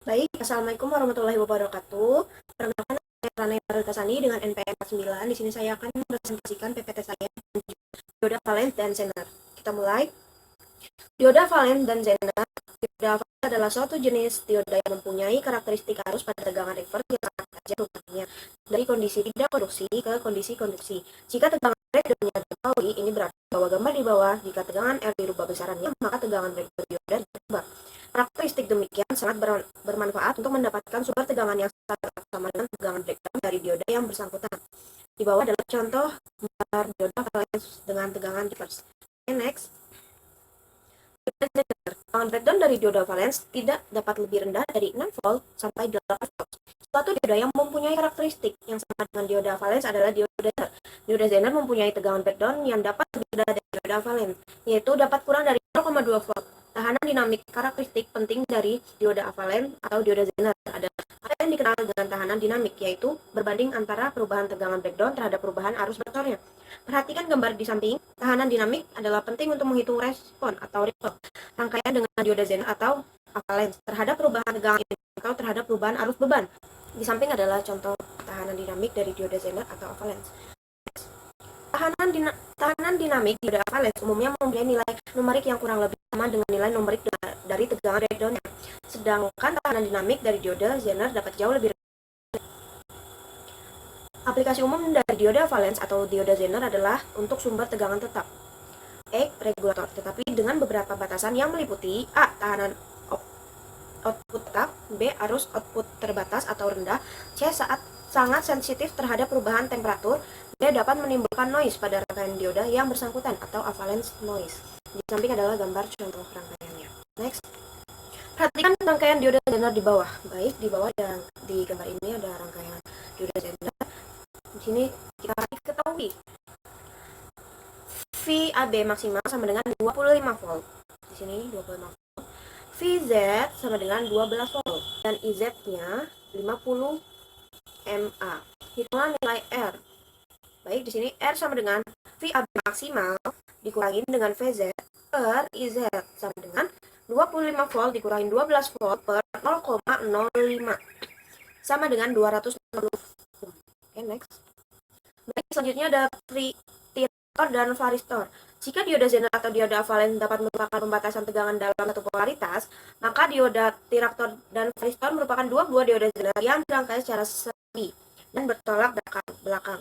Baik, Assalamualaikum warahmatullahi wabarakatuh. Perkenalkan, saya Rana Barukasani dengan NPM 49. Di sini saya akan mempresentasikan PPT saya, dioda valens dan zener. Kita mulai. Dioda valens dan zener. Dioda valens adalah suatu jenis dioda yang mempunyai karakteristik arus pada tegangan reverse yang sangat tajam perubahannya dari kondisi tidak konduksi ke kondisi konduksi. Jika tegangan breakdownnya diketahui, ini berarti bahwa gambar di bawah, jika tegangan R dirubah besarannya, maka tegangan breakdown dioda dirubah. Karakteristik demikian sangat bermanfaat untuk mendapatkan sumber tegangan yang sama dengan tegangan breakdown dari dioda yang bersangkutan. Di bawah adalah contoh gambar dioda valens dengan tegangan reverse. Okay, next. Tegangan breakdown dari dioda valens tidak dapat lebih rendah dari 6 volt sampai 8 volt. Suatu dioda yang mempunyai karakteristik yang sama dengan dioda valens adalah dioda zener. Dioda zener mempunyai tegangan breakdown yang dapat lebih rendah dari dioda valens, yaitu dapat kurang dari 0,2 volt. Tahanan dinamik karakteristik penting dari dioda valens atau dioda zener ada apa yang dikenal dengan tahanan dinamik, yaitu berbanding antara perubahan tegangan breakdown terhadap perubahan arus motornya. Perhatikan gambar di samping. Tahanan dinamik adalah penting untuk menghitung respon atau ripple rangkaian dengan dioda zener atau valens terhadap perubahan tegangan atau terhadap perubahan arus beban. Di samping adalah contoh tahanan dinamik dari dioda zener atau valens. Tahanan dinamik dioda valens umumnya mempunyai nilai numerik yang kurang lebih sama dengan nilai numerik dari tegangan breakdownnya. Sedangkan tahanan dinamik dari dioda zener dapat jauh lebih rendah. Aplikasi umum dari dioda valens atau dioda zener adalah untuk sumber tegangan tetap, regulator, tetapi dengan beberapa batasan yang meliputi A. Tahanan output tetap, B. Arus output terbatas atau rendah, C. Sangat sensitif terhadap perubahan temperatur, D. Dapat menimbulkan noise pada rangkaian dioda yang bersangkutan atau valence noise. Di samping adalah gambar contoh rangkaiannya. Next. Perhatikan rangkaian dioda zener di bawah. Baik, di bawah dan di gambar ini ada rangkaian dioda zener. Di sini kita ketahui VAB maksimal sama dengan 25 volt. Di sini 25 volt. VZ sama dengan 12 volt dan IZ-nya 50 mA. Hitunglah nilai R. Baik, di sini R sama dengan VAB maksimal dikurangin dengan VZ per IZ sama dengan 25 volt dikurangin 12 volt per 0,05 sama dengan 260 ohm. Oke, next. Baik, selanjutnya ada tirator dan varistor. Jika dioda zener atau dioda valens dapat merupakan pembatasan tegangan dalam satu polaritas, maka dioda tirator dan varistor merupakan dua buah dioda zener yang dirangkai secara seri dan bertolak belakang.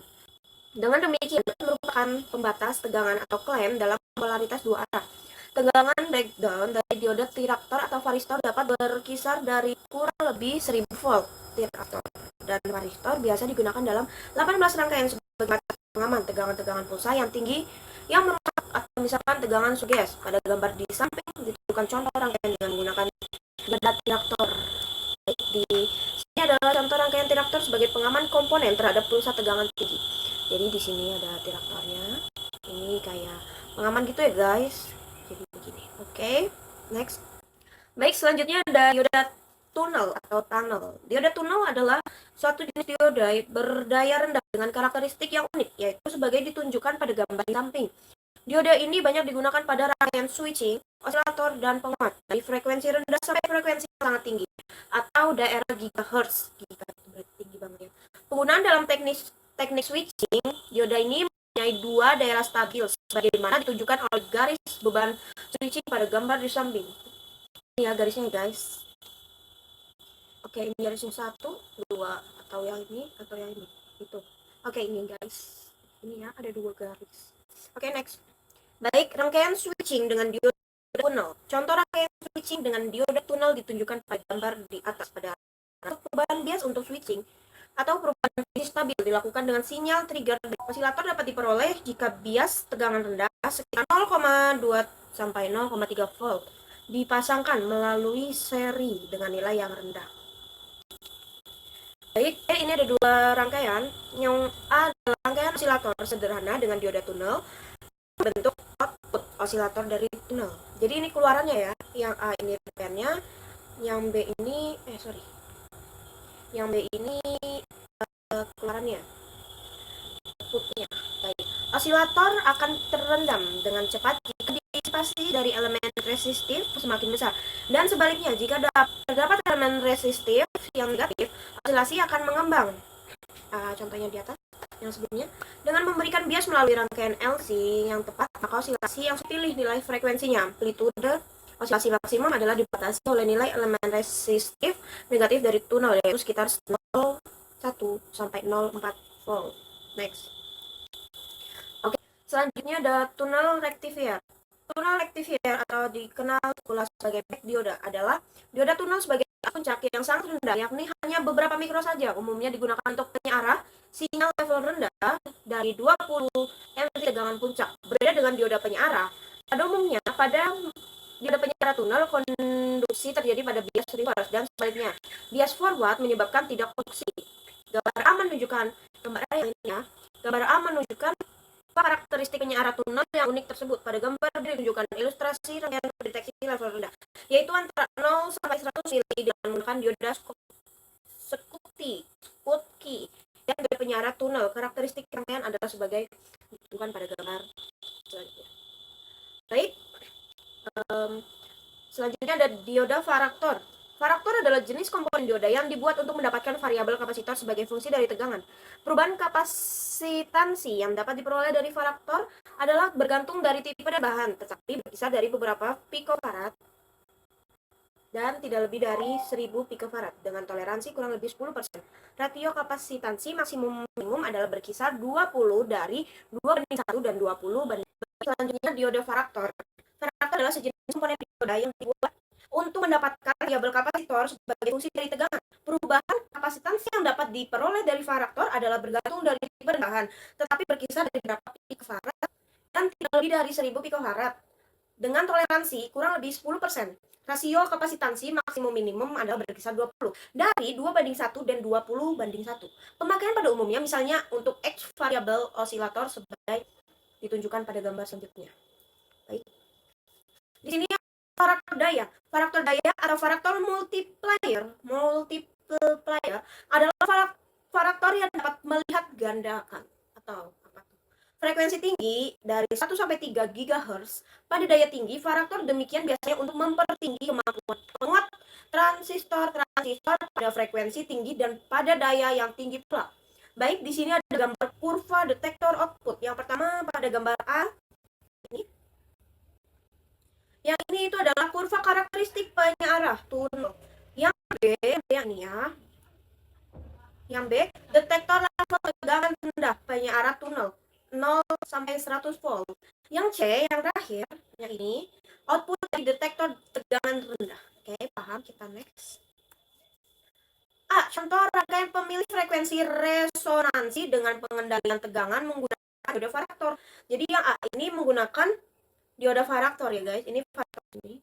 Dengan demikian, merupakan pembatas tegangan atau klem dalam polaritas dua arah. Tegangan breakdown dari dioda tirator atau varistor dapat berkisar dari kurang lebih 1000 volt. Tirator dan varistor biasa digunakan dalam 18 rangkaian sebagai pengaman tegangan-tegangan pulsa yang tinggi yang merupakan atau misalkan tegangan suges. Pada gambar di samping ditunjukkan contoh rangkaian dengan menggunakan dioda tirator. Di sini adalah contoh rangkaian tirator sebagai pengaman komponen terhadap pulsa tegangan tinggi. Jadi di sini ada tiratornya. Ini kayak pengaman gitu ya guys. Jadi begini. Oke, next. Baik, selanjutnya ada dioda tunnel atau tunnel. Dioda tunnel adalah suatu jenis dioda berdaya rendah dengan karakteristik yang unik, yaitu sebagai ditunjukkan pada gambar di samping. Dioda ini banyak digunakan pada rangkaian switching, osilator, dan penguat dari frekuensi rendah sampai frekuensi sangat tinggi atau daerah gigahertz. Berarti tinggi banget ya. Penggunaan dalam teknik switching, dioda ini mempunyai dua daerah stabil sebagaimana ditunjukkan oleh garis beban switching pada gambar di samping. Ini ya garisnya guys. Oke, ini garisnya 1, 2, atau yang ini, atau yang ini. Itu. Oke, ini guys. Ini ya, ada 2 garis. Oke, next. Baik, rangkaian switching dengan dioda tunnel. Contoh rangkaian switching dengan dioda tunnel ditunjukkan pada gambar di atas. Pada perubahan bias untuk switching atau perubahan bias stabil dilakukan dengan sinyal trigger. Osilator dapat diperoleh jika bias tegangan rendah sekitar 0,2 sampai 0,3 volt dipasangkan melalui seri dengan nilai yang rendah. Baik, ini ada 2 rangkaian. Yang A adalah rangkaian osilator sederhana dengan dioda tunnel bentuk output osilator dari tunnel. Jadi ini keluarannya ya. Yang A ini rangkaiannya, yang B ini Yang B ini keluarannya. Outputnya. Baik. Osilator akan terendam dengan cepat jika partisipasi dari elemen resistif semakin besar. Dan sebaliknya, jika terdapat elemen resistif yang negatif, osilasi akan mengembang. Contohnya di atas yang sebelumnya, dengan memberikan bias melalui rangkaian LC yang tepat, maka osilasi yang dipilih nilai frekuensinya. Amplitude osilasi maksimum adalah dibatasi oleh nilai elemen resistif negatif dari tunnel, yaitu sekitar 0,1 sampai 0,4 volt. Next. Oke, selanjutnya ada tunnel rectifier. Tunnel rectifier atau dikenal pula sebagai back dioda adalah dioda tunnel sebagai puncak yang sangat rendah, yakni hanya beberapa mikro saja. Umumnya digunakan untuk penyearah sinyal level rendah dari 20 mV tegangan puncak. Berbeda dengan dioda penyearah, pada umumnya pada dioda penyearah tunnel konduksi terjadi pada bias reverse dan sebaliknya. Bias forward menyebabkan tidak konduksi. Gambar A menunjukkan gambar A menunjukkan karakteristik penyearah tunnel yang unik tersebut. Pada gambar ditunjukkan ilustrasi rangkaian deteksi level rendah, yaitu antara 0 sampai 100 mili dengan menggunakan dioda Schottky yang dari penyearah tunnel. Karakteristik rangkaian adalah sebagai ditunjukkan pada gambar selanjutnya. Baik, selanjutnya ada dioda varaktor. Varaktor adalah jenis komponen dioda yang dibuat untuk mendapatkan variabel kapasitor sebagai fungsi dari tegangan. Perubahan kapasitansi yang dapat diperoleh dari varaktor adalah bergantung dari tipe dan bahan, tetapi berkisar dari beberapa picofarad dan tidak lebih dari 1000 picofarad dengan toleransi kurang lebih 10%. Ratio kapasitansi maksimum minimum adalah berkisar 20 dari 2:1 dan 20 banding. Selanjutnya dioda varaktor. Varaktor adalah sejenis komponen dioda yang dibuat untuk mendapatkan variabel kapasitor sebagai fungsi dari tegangan. Perubahan kapasitansi yang dapat diperoleh dari varaktor adalah bergantung dari tipe dan bahan, tetapi berkisar dari beberapa picofarad dan tidak lebih dari 1000 picofarad dengan toleransi kurang lebih 10%. Rasio kapasitansi maksimum minimum adalah berkisar 20 dari 2:1 dan 20:1. Pemakaian pada umumnya misalnya untuk X variabel osilator sebagai ditunjukkan pada gambar selanjutnya. Baik. Di sini varaktor daya. Varaktor daya atau varaktor multiplier adalah varaktor yang dapat melihat gandakan atau apa tuh? Frekuensi tinggi dari 1 sampai 3 GHz pada daya tinggi. Varaktor demikian biasanya untuk mempertinggi kemampuan penguat transistor pada frekuensi tinggi dan pada daya yang tinggi pula. Baik, di sini ada gambar kurva detektor output. Yang pertama pada gambar A ini. Yang ini itu adalah kurva karakteristik penyearah tunnel. Yang B, ini ya. Yang B, detektor level tegangan rendah penyearah tunnel 0 sampai 100 volt. Yang C, yang terakhir, yang ini, output dari detektor tegangan rendah. Oke, paham, kita next. Contoh rangkaian pemilih frekuensi resonansi dengan pengendalian tegangan menggunakan dioda varaktor. Jadi yang A ini menggunakan dioda varaktor ya guys. Ini varaktor ini.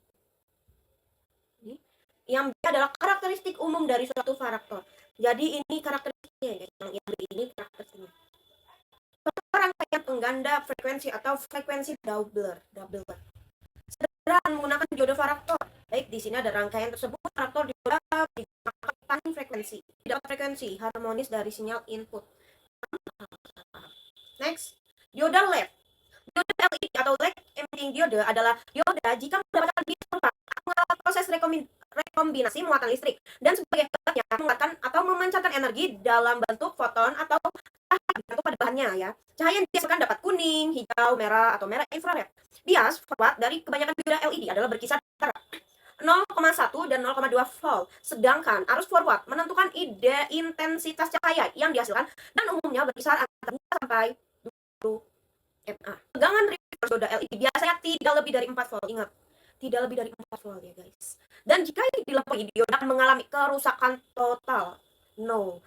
Yang B adalah karakteristik umum dari suatu varaktor. Jadi ini karakteristiknya ya. Yang B ini karakteristiknya. Rangkaian pengganda frekuensi atau frekuensi doubler. Sederhana menggunakan dioda varaktor. Baik, di sini ada rangkaian tersebut varaktor dioda digunakan frekuensi harmonis dari sinyal input. Next, dioda LED. Dioda LED atau LED emitting diode adalah dioda jika mendapatkan mengalami proses rekombinasi muatan listrik dan sebagai akibatnya mengeluarkan atau memancarkan energi dalam bentuk foton atau tergantung pada bahannya ya. Cahaya yang dihasilkan dapat kuning, hijau, merah, atau merah infrared. Bias forward dari kebanyakan dioda LED adalah berkisar antara 0,1 dan 0,2 volt. Sedangkan arus forward menentukan intensitas cahaya yang dihasilkan dan umumnya berkisar antara 2 sampai 20 mA. Tegangan reverse dioda LED biasanya tidak lebih dari 4 volt. Ingat, tidak lebih dari 4 volt ya guys. Dan jika dilampaui, dioda akan mengalami kerusakan total. No.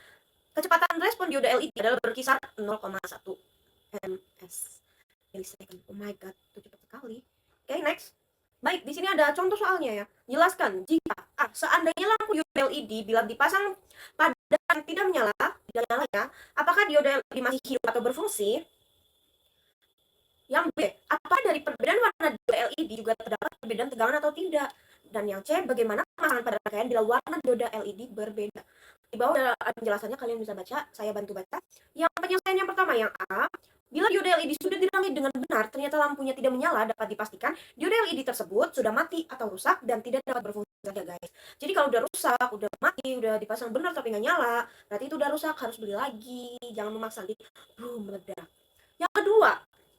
Kecepatan respon dioda LED adalah berkisar 0,1 ms millisecond. Oh my god, itu cepat sekali. Oke, next. Baik, di sini ada contoh soalnya ya. Jelaskan jika seandainya lampu dioda LED bila dipasang pada tidak menyala ya, apakah dioda LED masih hidup atau berfungsi? Yang B, apakah dari perbedaan warna dioda LED juga terdapat perbedaan tegangan atau tidak? Dan yang C, bagaimana pemasangan pada rangkaian bila warna dioda LED berbeda? Di bawah ada penjelasannya, kalian bisa baca, saya bantu baca. Yang penyelesaian yang pertama, yang A, Bila dioda LED sudah dirangkai dengan benar, ternyata lampunya tidak menyala, dapat dipastikan dioda LED tersebut sudah mati atau rusak dan tidak dapat berfungsi lagi, guys. Jadi kalau udah rusak, udah mati, udah dipasang benar tapi nggak nyala, berarti itu udah rusak, harus beli lagi. Jangan memaksa nanti meledak. Yang kedua,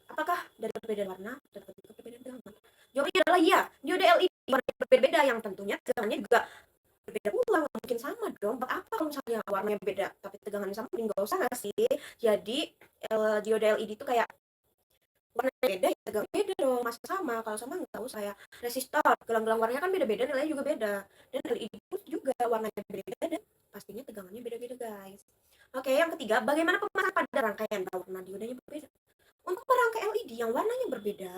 apakah dari perbedaan warna dapat perbedaan tegangan? Jawabannya adalah iya. Dioda LED warna berbeda yang tentunya tegangannya juga berbeda pula, mungkin sama dong. Buat apa kalau misalnya warnanya beda tapi tegangannya sama, mending nggak usah nggak sih? Jadi dioda LED itu kayak warna beda ya tegang beda dong, masa sama? Kalau sama nggak usah ya. Resistor gelang-gelang warnanya kan beda-beda, nilainya juga beda, dan LED pun juga warnanya beda dan pastinya tegangannya beda-beda, guys. Oke, yang ketiga, bagaimana pemasangan pada rangkaian warna diodanya berbeda? Untuk perangkai LED yang warnanya berbeda,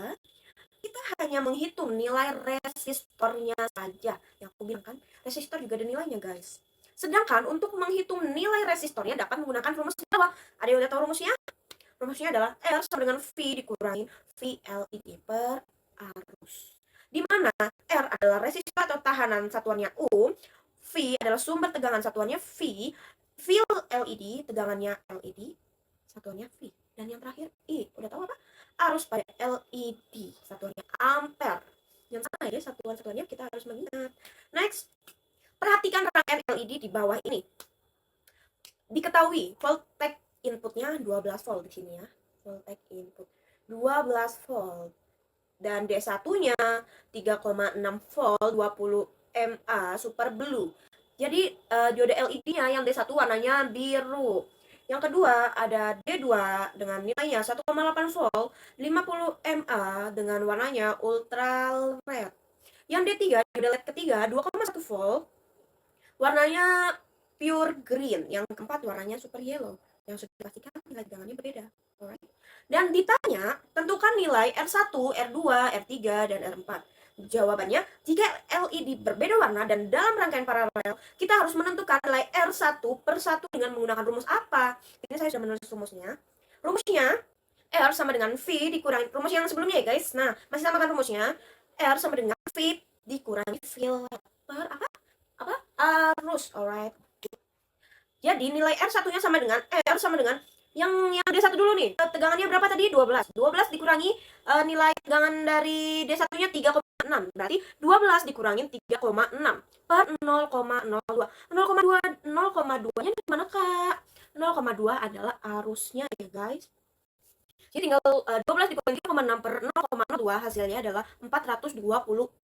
kita hanya menghitung nilai resistornya saja. Yang aku bilang kan, resistor juga ada nilainya, guys. Sedangkan untuk menghitung nilai resistornya dapat menggunakan rumus di bawah. Ada yang udah tahu rumusnya? Rumusnya adalah R sama dengan V dikurangi VLED per arus. Di mana R adalah resistor atau tahanan satuannya ohm, V adalah sumber tegangan satuannya V, VLED tegangannya LED, satuannya V. Dan yang terakhir I. Udah tahu apa? Arus pada LED, satuannya ampere. Yang sama ya, satuan-satuannya kita harus mengingat. Next, perhatikan rangkaian LED di bawah ini. Diketahui voltage inputnya 12 volt di sini ya. Voltage input 12 volt. Dan D1-nya 3,6 volt 20 mA super blue. Jadi diode LED-nya yang D1 warnanya biru. Yang kedua ada D2 dengan nilainya 1,8 volt 50 mA dengan warnanya ultraviolet. Yang D3 diode LED ketiga 2,1 volt warnanya pure green. Yang keempat warnanya super yellow. Yang sudah dipastikan nilai tegangannya berbeda. Alright. Dan ditanya, tentukan nilai R1, R2, R3, dan R4. Jawabannya, jika LED berbeda warna dan dalam rangkaian paralel, kita harus menentukan nilai R1 per 1 dengan menggunakan rumus apa? Ini saya sudah menulis rumusnya. Rumusnya, R sama dengan V dikurangi, rumus yang sebelumnya ya guys. Nah, masih sama kan rumusnya? R sama dengan V dikurangi V per apa? Arus, alright. Jadi nilai R satunya sama dengan R sama dengan yang D1 dulu nih. Tegangannya berapa tadi? 12. 12 dikurangi nilai tegangan dari D1-nya 3,6. Berarti 12 dikurangin 3,6 per 0,02. 0,2-nya di mana, Kak? 0,2 adalah arusnya ya, guys. Jadi tinggal 12 dikurangi 3,6 per 0,02 hasilnya adalah 420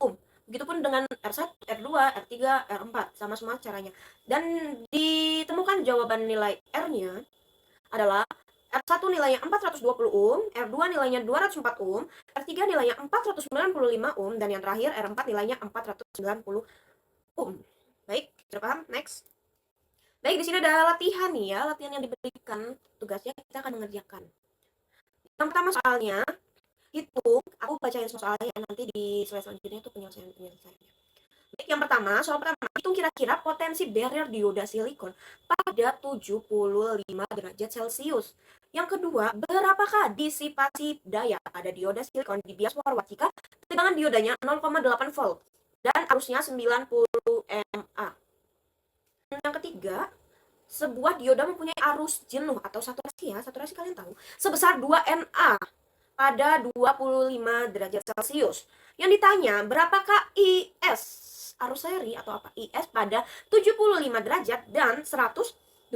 ohm. Begitupun dengan R1, R2, R3, R4, sama semua caranya. Dan ditemukan jawaban nilai R-nya adalah R1 nilainya 420 ohm, R2 nilainya 204 ohm, R3 nilainya 495 ohm, dan yang terakhir R4 nilainya 490 ohm. Baik, sudah paham? Next. Baik, di sini ada latihan nih ya, latihan yang diberikan, tugasnya kita akan mengerjakan. Yang pertama soalnya, hitung, aku bacain soalnya nanti di slide selanjutnya itu penyelesaiannya. Baik, yang pertama, soal pertama, hitung kira-kira potensi barrier dioda silikon pada 75 derajat Celcius. Yang kedua, berapakah disipasi daya pada dioda silikon di bias forward jika tegangan diodanya 0,8 volt dan arusnya 90 mA. Yang ketiga, sebuah dioda mempunyai arus jenuh atau saturasi ya, saturasi kalian tahu, sebesar 2 Na pada 25 derajat Celcius. Yang ditanya, berapakah IS, arus seri atau apa? IS pada 75 derajat dan 125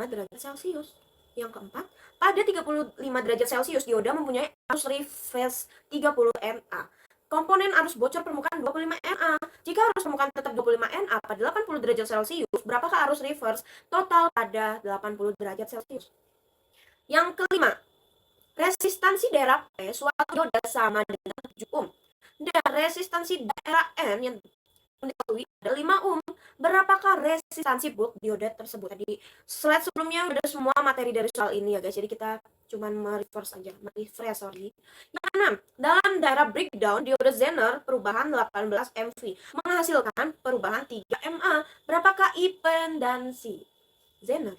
derajat Celcius. Yang keempat, pada 35 derajat Celcius dioda mempunyai arus reverse 30 Na. Komponen arus bocor permukaan 25 Na. Jika arus permukaan tetap 25 Na pada 80 derajat Celcius, berapakah arus reverse total pada 80 derajat Celcius? Yang kelima, resistansi daerah P suatu dioda sama dengan 7 ohm. Dan resistansi daerah N yang diketahui ada 5 ohm. Berapakah resistansi bulk dioda tersebut? Tadi slide sebelumnya udah semua materi dari soal ini ya guys. Jadi kita cuman merefresh aja, merefresh sorry. Yang keenam, dalam daerah breakdown dioda Zener perubahan 18 MV menghasilkan perubahan 3 mA. Berapakah impedansi Zener?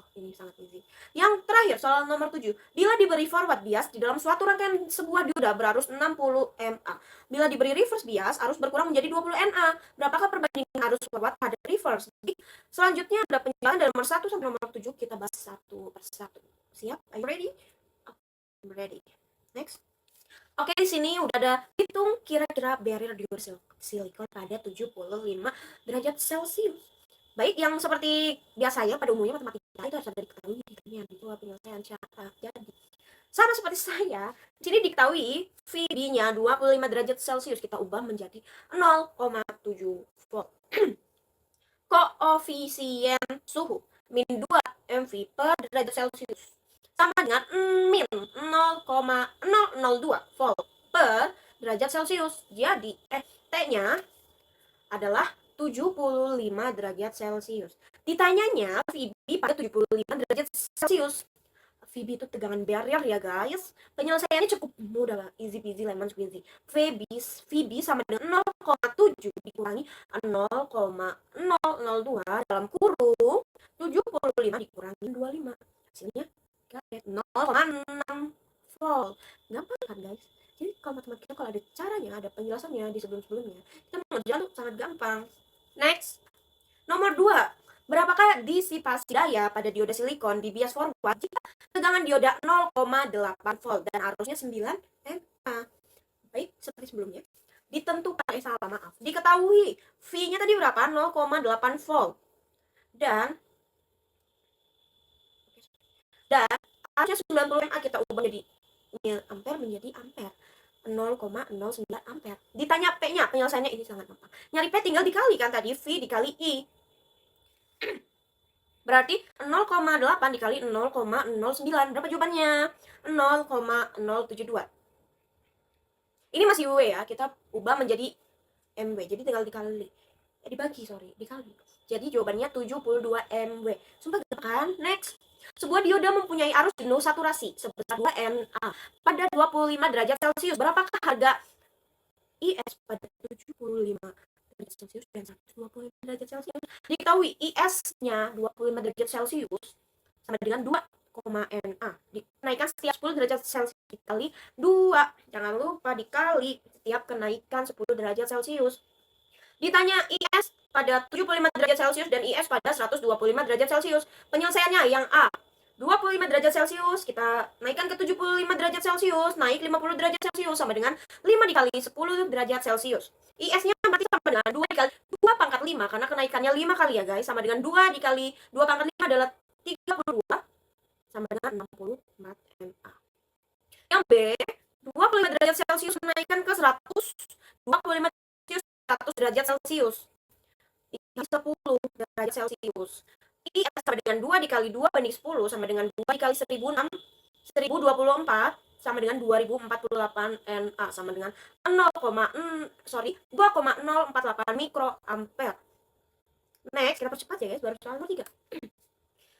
Oh, ini sangat easy. Yang terakhir, soal nomor 7. Bila diberi forward bias di dalam suatu rangkaian sebuah dioda berarus 60 mA. Bila diberi reverse bias, arus berkurang menjadi 20 Na. Berapakah perbandingan arus forward pada reverse? Jadi, selanjutnya ada penjelasan dari nomor 1 sampai nomor 7. Kita bahas satu persatu. Siap? Are you ready? Ready. Next. Oke, di sini udah ada hitung kira-kira barrier dioda silikon pada 75 derajat Celcius. Baik, yang seperti biasanya pada umumnya matematika itu harus ada diketahui gitu penyelesaian cara. Jadi sama seperti saya, di sini diketahui VB-nya 25 derajat Celcius kita ubah menjadi 0,7 volt. Koefisien suhu min 2 mV per derajat Celcius sama dengan min 0,002 volt per derajat Celcius. Jadi T-nya adalah 75 derajat Celcius. Ditanyanya VB pada 75 derajat Celcius. VB itu tegangan barrier ya guys. Penyelesaiannya cukup mudah, easy peasy lemon squeezy. VB sama dengan 0,7 dikurangi 0,002 dalam kurung 75 dikurangi 25. Hasilnya 0,6 volt. Gampang kan guys? Jadi kalau matematika kalau ada caranya, ada penjelasannya di sebelum-sebelumnya, kita mengerjakan tuh sangat gampang. Next. Nomor 2. Berapakah disipasi daya pada dioda silikon di bias forward jika tegangan dioda 0,8 volt dan arusnya 9 mA? Baik, seperti sebelumnya. Ditentukan, maaf. Diketahui V-nya tadi berapa? 0,8 volt. Dan arusnya 90 mA kita ubah menjadi ampere menjadi ampere. 0,09 ampere. Ditanya P-nya, penyelesaiannya ini sangat gampang. Nyari P tinggal dikalikan tadi V dikali I. Berarti 0,8 dikali 0,09. Berapa jawabannya? 0,072. Ini masih W ya, kita ubah menjadi MW. Jadi tinggal dikali. Dikali. Jadi jawabannya 72 MW. Sumpah gampang kan? Next. Sebuah dioda mempunyai arus jenuh saturasi sebesar 2 mA pada 25 derajat Celcius. Berapakah harga IS pada 75 derajat Celcius dan 125 derajat Celcius? Diketahui IS-nya 25 derajat Celcius sama dengan 2 NA. Dinaikkan setiap 10 derajat Celcius dikali 2. Jangan lupa dikali setiap kenaikan 10 derajat Celcius. Ditanya IS pada 75 derajat Celcius dan IS pada 125 derajat Celcius. Penyelesaiannya yang A. 25 derajat Celcius, kita naikkan ke 75 derajat Celcius, naik 50 derajat Celcius, sama dengan 5 dikali 10 derajat Celcius. IS-nya berarti sama dengan 2 dikali 2 pangkat 5, karena kenaikannya 5 kali ya guys, sama dengan 2 dikali 2 pangkat 5 adalah 32, sama dengan 64 mA. Yang B, 25 derajat Celcius menaikkan ke 125 derajat Celcius. 10 derajat Celcius. IS sama dengan 2 dikali 2 banding 10 sama dengan 2 dikali 1024 sama dengan 2048 NA sama dengan 2,048 mikroampere. Next, kita percepat ya guys, baru soal nomor 3.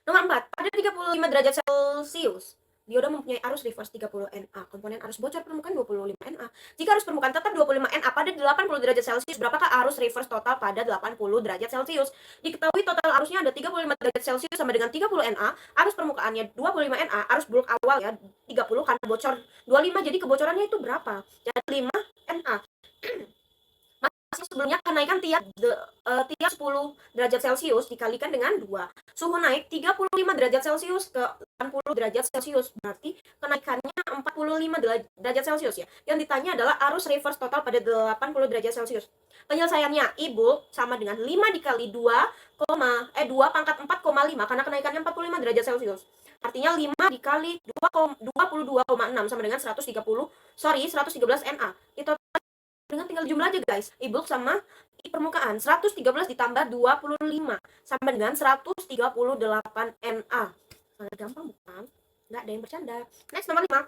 Nomor 4, pada 35 derajat Celcius, dioda mempunyai arus reverse 30 NA. Komponen arus bocor permukaan 25 NA. Jika arus permukaan tetap 25 NA pada 80 derajat Celcius, berapakah arus reverse total pada 80 derajat Celcius? Diketahui total arusnya ada 35 derajat Celcius sama dengan 30 NA. Arus permukaannya 25 NA. Arus bulk awal ya 30 karena bocor 25. Jadi kebocorannya itu berapa? Jadi 5 NA. Sebelumnya kenaikan tiap 10 derajat Celcius dikalikan dengan 2. Suhu naik 35 derajat Celcius ke 80 derajat Celcius. Berarti kenaikannya 45 derajat Celcius ya. Yang ditanya adalah arus reverse total pada 80 derajat Celcius. Penyelesaiannya I bulk sama dengan 5 dikali 2 pangkat 4,5 karena kenaikannya 45 derajat Celcius. Artinya 5 dikali 22,6 sama dengan 113 NA. Itu dengan tinggal jumlah aja guys. I bulk sama I permukaan. 113 ditambah 25 sama dengan 138 NA. Sangat gampang bukan? Nggak ada yang bercanda. Next, nomor 5.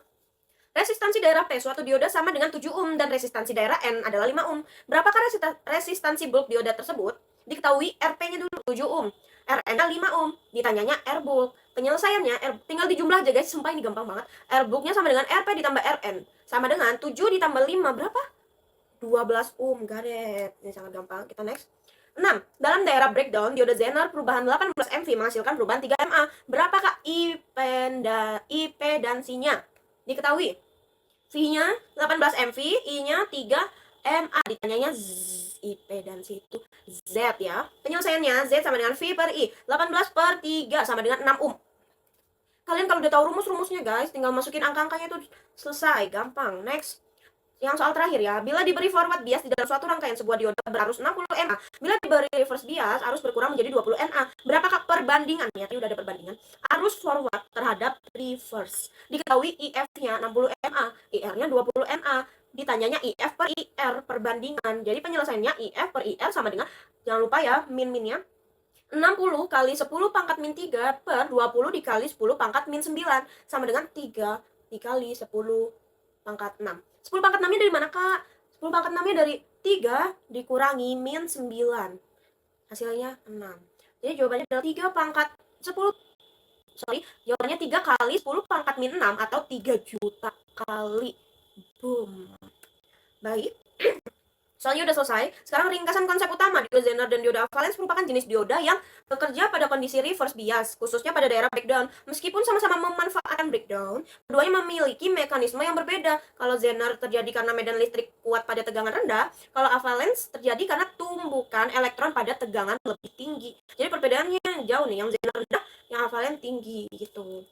Resistansi daerah P suatu dioda sama dengan 7 ohm dan resistansi daerah N adalah 5 ohm. Berapakah resistansi bulk dioda tersebut? Diketahui RP-nya dulu 7 ohm. RN-nya 5 ohm. Ditanyanya R bulk. Penyelesaiannya tinggal dijumlah aja guys. Sumpah ini gampang banget. R bulknya sama dengan RP ditambah RN. Sama dengan 7 ditambah 5 berapa? 12 ohm, garet. Ini sangat gampang. Kita next. 6. Dalam daerah breakdown, dioda Zener perubahan 18 MV menghasilkan perubahan 3 mA. Berapakah impedansinya? Diketahui. V-nya 18 MV, I-nya 3 mA. Ditanyanya impedansi itu Z ya. Penyelesaiannya Z sama dengan V per I. 18 per 3 sama dengan 6 ohm. Kalian kalau udah tahu rumus-rumusnya guys, tinggal masukin angka-angkanya itu selesai, gampang. Next. Yang soal terakhir ya, bila diberi forward bias di dalam suatu rangkaian sebuah dioda berarus 60 mA, bila diberi reverse bias, arus berkurang menjadi 20 mA. Berapakah perbandingannya? Tadi udah ada perbandingan. Arus forward terhadap reverse. Diketahui IF-nya 60 mA, IR-nya 20 mA. Ditanyanya IF per IR, perbandingan. Jadi penyelesaiannya IF per IR sama dengan, jangan lupa ya, min-minnya 60 kali 10 pangkat min 3 per 20 dikali 10 pangkat min 9 sama dengan 3 dikali 10 pangkat 6. 10 pangkat 6-nya dari mana, Kak? 10 pangkat 6-nya dari 3 dikurangi min 9. Hasilnya 6. Jadi jawabannya adalah 3 pangkat 10. Jawabannya 3 kali 10 pangkat min 6 atau 3 juta kali. Boom. Baik. Soalnya udah selesai. Sekarang ringkasan konsep utama. Dioda Zener dan dioda valens merupakan jenis dioda yang bekerja pada kondisi reverse bias, khususnya pada daerah breakdown. Meskipun sama-sama memanfaatkan breakdown, keduanya memiliki mekanisme yang berbeda. Kalau Zener terjadi karena medan listrik kuat pada tegangan rendah, kalau valens terjadi karena tumbukan elektron pada tegangan lebih tinggi. Jadi perbedaannya jauh nih, yang Zener rendah, yang valens tinggi gitu.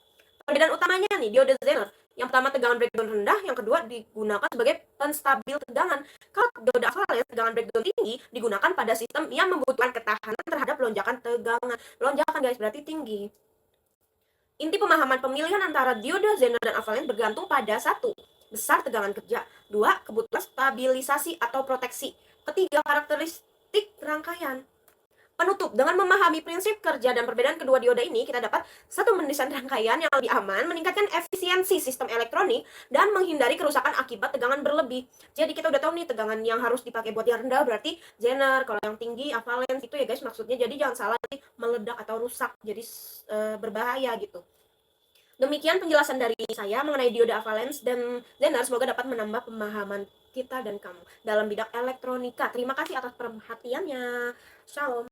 Perbedaan utamanya nih, dioda Zener. Yang pertama tegangan breakdown rendah, yang kedua digunakan sebagai penstabil tegangan. Kalau dioda valens tegangan breakdown tinggi digunakan pada sistem yang membutuhkan ketahanan terhadap lonjakan tegangan. Lonjakan guys berarti tinggi. Inti pemahaman pemilihan antara dioda Zener dan valens bergantung pada 1. Besar tegangan kerja. 2. Kebutuhan stabilisasi atau proteksi. Ketiga, karakteristik rangkaian. Penutup, dengan memahami prinsip kerja dan perbedaan kedua dioda ini, kita dapat satu, mendesain rangkaian yang lebih aman, meningkatkan efisiensi sistem elektronik, dan menghindari kerusakan akibat tegangan berlebih. Jadi kita udah tahu nih tegangan yang harus dipakai buat yang rendah berarti Zener, kalau yang tinggi valens itu ya guys maksudnya. Jadi jangan salah nanti meledak atau rusak, jadi berbahaya gitu. Demikian penjelasan dari saya mengenai dioda valens dan Zener. Semoga dapat menambah pemahaman kita dan kamu dalam bidang elektronika. Terima kasih atas perhatiannya. Shalom.